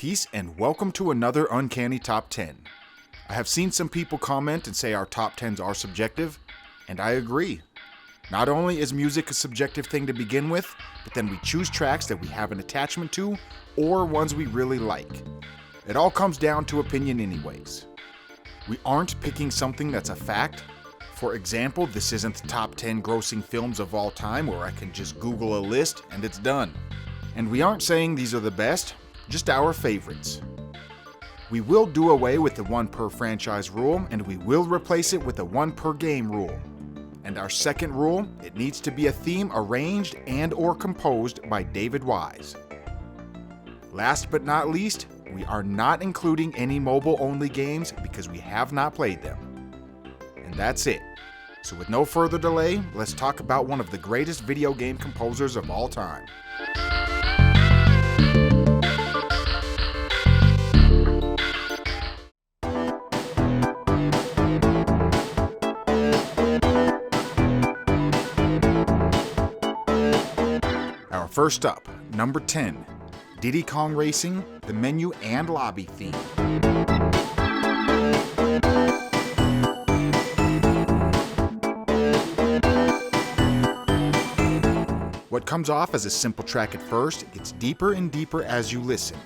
Peace and welcome to another Uncanny Top 10. I have seen some people comment and say our top 10s are subjective, and I agree. Not only is music a subjective thing to begin with, but then we choose tracks that we have an attachment to or ones we really like. It all comes down to opinion anyways. We aren't picking something that's a fact. For example, this isn't the top 10 grossing films of all time where I can just Google a list and it's done. And we aren't saying these are the best, just our favorites. We will do away with the one per franchise rule, and we will replace it with a one per game rule. And our second rule, it needs to be a theme arranged and or composed by David Wise. Last but not least, we are not including any mobile-only games because we have not played them. And that's it. So with no further delay, let's talk about one of the greatest video game composers of all time. First up, number 10, Diddy Kong Racing, the menu and lobby theme. What comes off as a simple track at first gets deeper and deeper as you listen.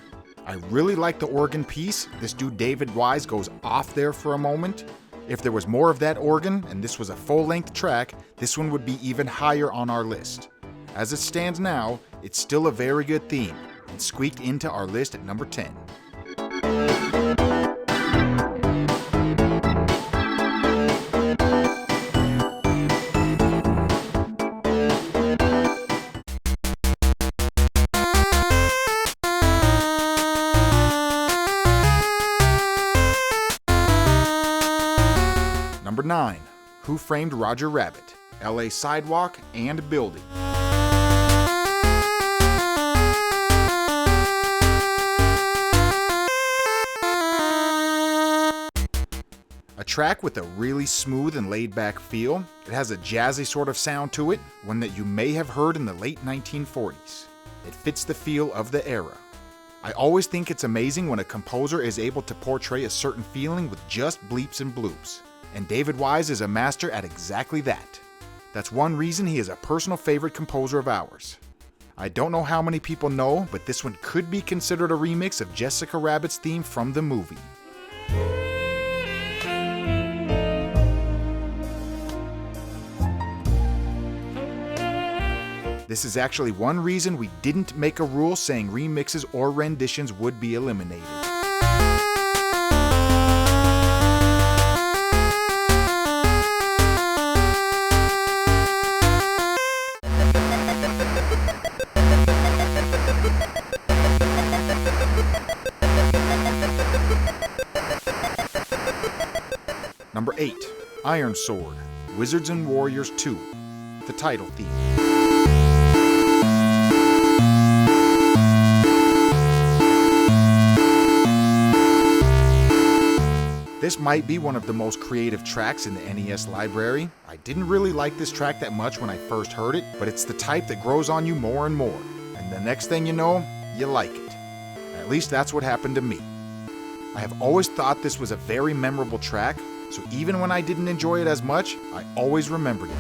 I really like the organ piece. This dude David Wise goes off there for a moment. If there was more of that organ and this was a full-length track, this one would be even higher on our list. As it stands now, it's still a very good theme, and squeaked into our list at number 10. Number 9, Who Framed Roger Rabbit, LA Sidewalk and Building. A track with a really smooth and laid-back feel. It has a jazzy sort of sound to it, one that you may have heard in the late 1940s. It fits the feel of the era. I always think it's amazing when a composer is able to portray a certain feeling with just bleeps and bloops, and David Wise is a master at exactly that. That's one reason he is a personal favorite composer of ours. I don't know how many people know, but this one could be considered a remix of Jessica Rabbit's theme from the movie. This is actually one reason we didn't make a rule saying remixes or renditions would be eliminated. Number 8, Iron Sword, Wizards and Warriors 2, the title theme. This might be one of the most creative tracks in the NES library. I didn't really like this track that much when I first heard it, but it's the type that grows on you more and more. And the next thing you know, you like it. At least that's what happened to me. I have always thought this was a very memorable track, so even when I didn't enjoy it as much, I always remembered it.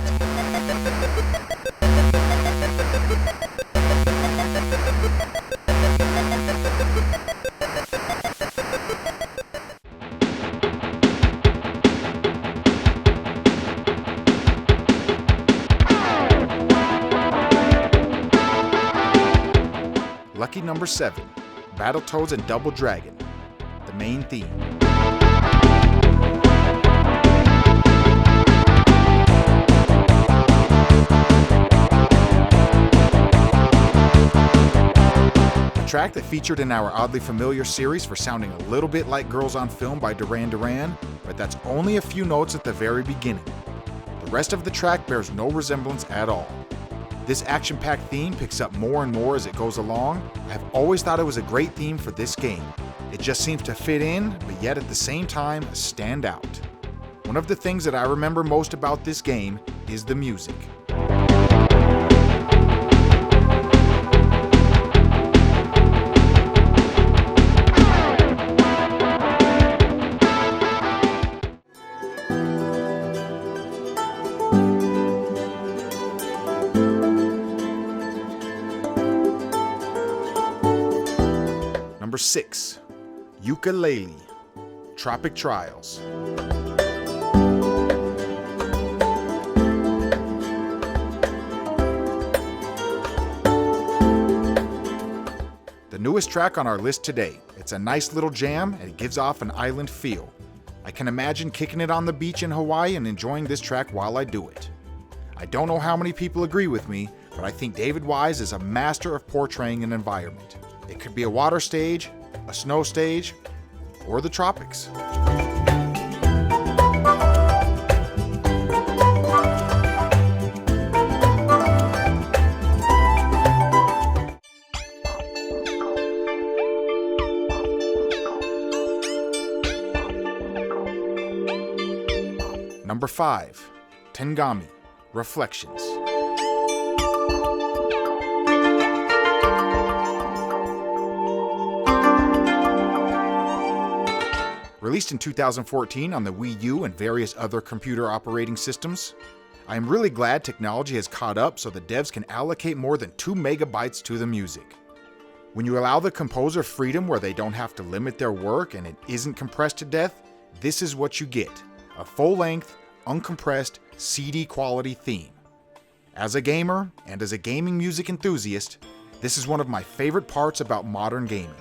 Lucky number 7, Battletoads and Double Dragon, the main theme. A track that featured in our oddly familiar series for sounding a little bit like Girls on Film by Duran Duran, but that's only a few notes at the very beginning. The rest of the track bears no resemblance at all. This action-packed theme picks up more and more as it goes along. I have always thought it was a great theme for this game. It just seems to fit in, but yet at the same time stand out. One of the things that I remember most about this game is the music. Number 6, YOOKA-LAYLEE, Tropic Trials. The newest track on our list today. It's a nice little jam and it gives off an island feel. I can imagine kicking it on the beach in Hawaii and enjoying this track while I do it. I don't know how many people agree with me, but I think David Wise is a master of portraying an environment. It could be a water stage, a snow stage, or the tropics. Number 5, TENGAMI, Reflections. Released in 2014 on the Wii U and various other computer operating systems, I am really glad technology has caught up so the devs can allocate more than 2 megabytes to the music. When you allow the composer freedom where they don't have to limit their work and it isn't compressed to death, this is what you get. A full-length, uncompressed, CD quality theme. As a gamer, and as a gaming music enthusiast, this is one of my favorite parts about modern gaming.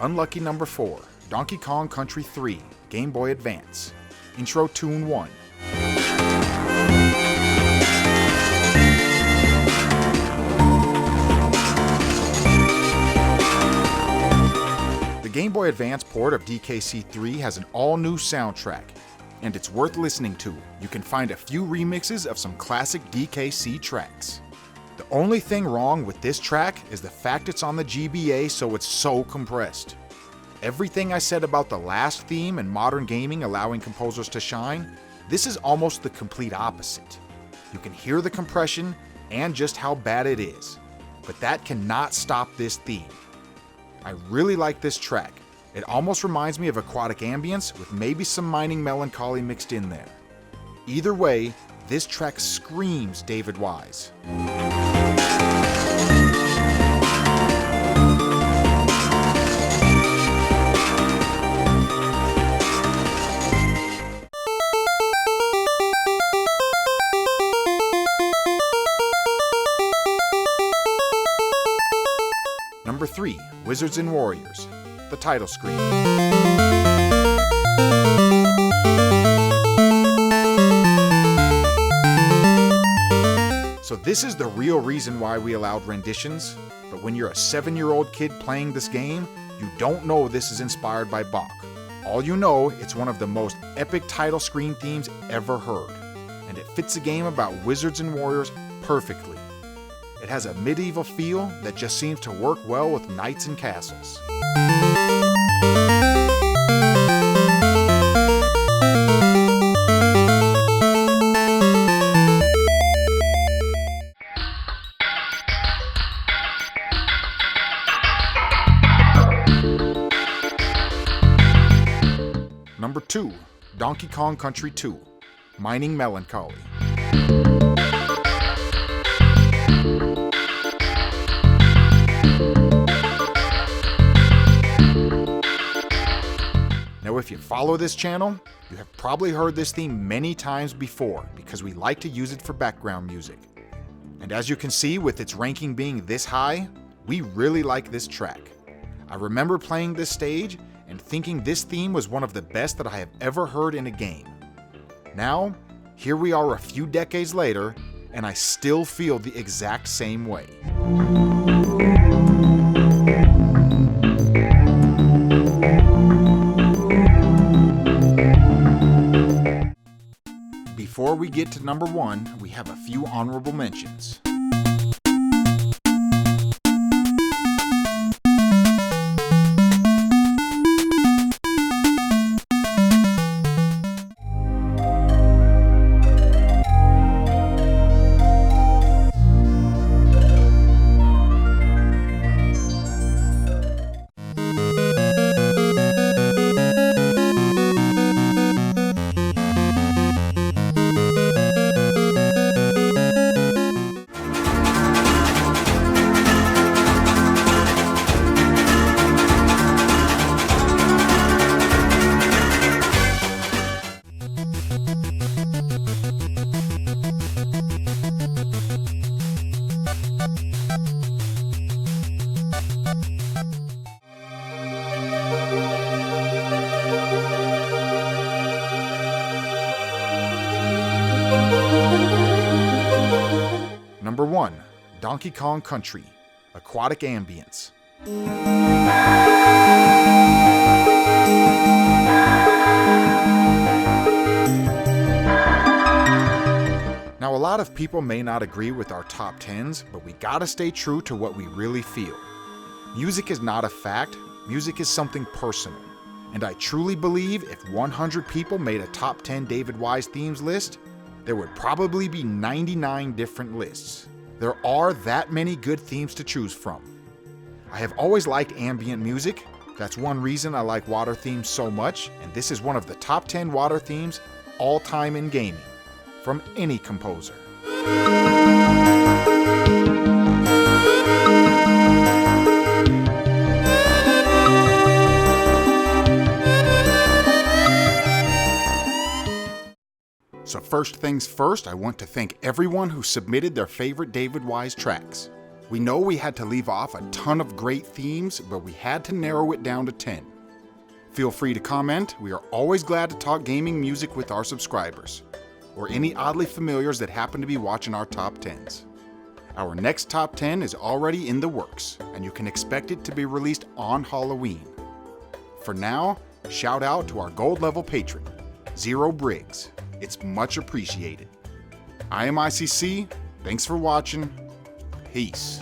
Unlucky number 4, Donkey Kong Country 3, Game Boy Advance. Intro Tune 1. The Game Boy Advance port of DKC3 has an all-new soundtrack, and it's worth listening to. You can find a few remixes of some classic DKC tracks. The only thing wrong with this track is the fact it's on the GBA, so it's so compressed. Everything I said about the last theme and modern gaming allowing composers to shine, this is almost the complete opposite. You can hear the compression and just how bad it is, but that cannot stop this theme. I really like this track. It almost reminds me of Aquatic Ambience with maybe some mining melancholy mixed in there. Either way, this track screams David Wise. Number 3, Wizards and Warriors, the title screen. So this is the real reason why we allowed renditions, but when you're a 7-year-old kid playing this game, you don't know this is inspired by Bach. All you know, it's one of the most epic title screen themes ever heard, and it fits a game about wizards and warriors perfectly. It has a medieval feel that just seems to work well with knights and castles. Number 2, Donkey Kong Country 2, Mining Melancholy. Now, if you follow this channel, you have probably heard this theme many times before because we like to use it for background music. And as you can see, with its ranking being this high, we really like this track. I remember playing this stage and thinking this theme was one of the best that I have ever heard in a game. Now, here we are a few decades later, and I still feel the exact same way. Before we get to number 1, we have a few honorable mentions. 1, Donkey Kong Country, Aquatic Ambience. Now, a lot of people may not agree with our top 10s, but we gotta stay true to what we really feel. Music is not a fact, music is something personal. And I truly believe if 100 people made a top 10 David Wise themes list, there would probably be 99 different lists. There are that many good themes to choose from. I have always liked ambient music. That's one reason I like water themes so much, and this is one of the top 10 water themes all time in gaming, from any composer. So first things first, I want to thank everyone who submitted their favorite David Wise tracks. We know we had to leave off a ton of great themes, but we had to narrow it down to 10. Feel free to comment. We are always glad to talk gaming music with our subscribers, or any oddly familiars that happen to be watching our top 10s. Our next top 10 is already in the works, and you can expect it to be released on Halloween. For now, shout out to our gold level patron, Zero Briggs. It's much appreciated. I am ICC. Thanks for watching. Peace.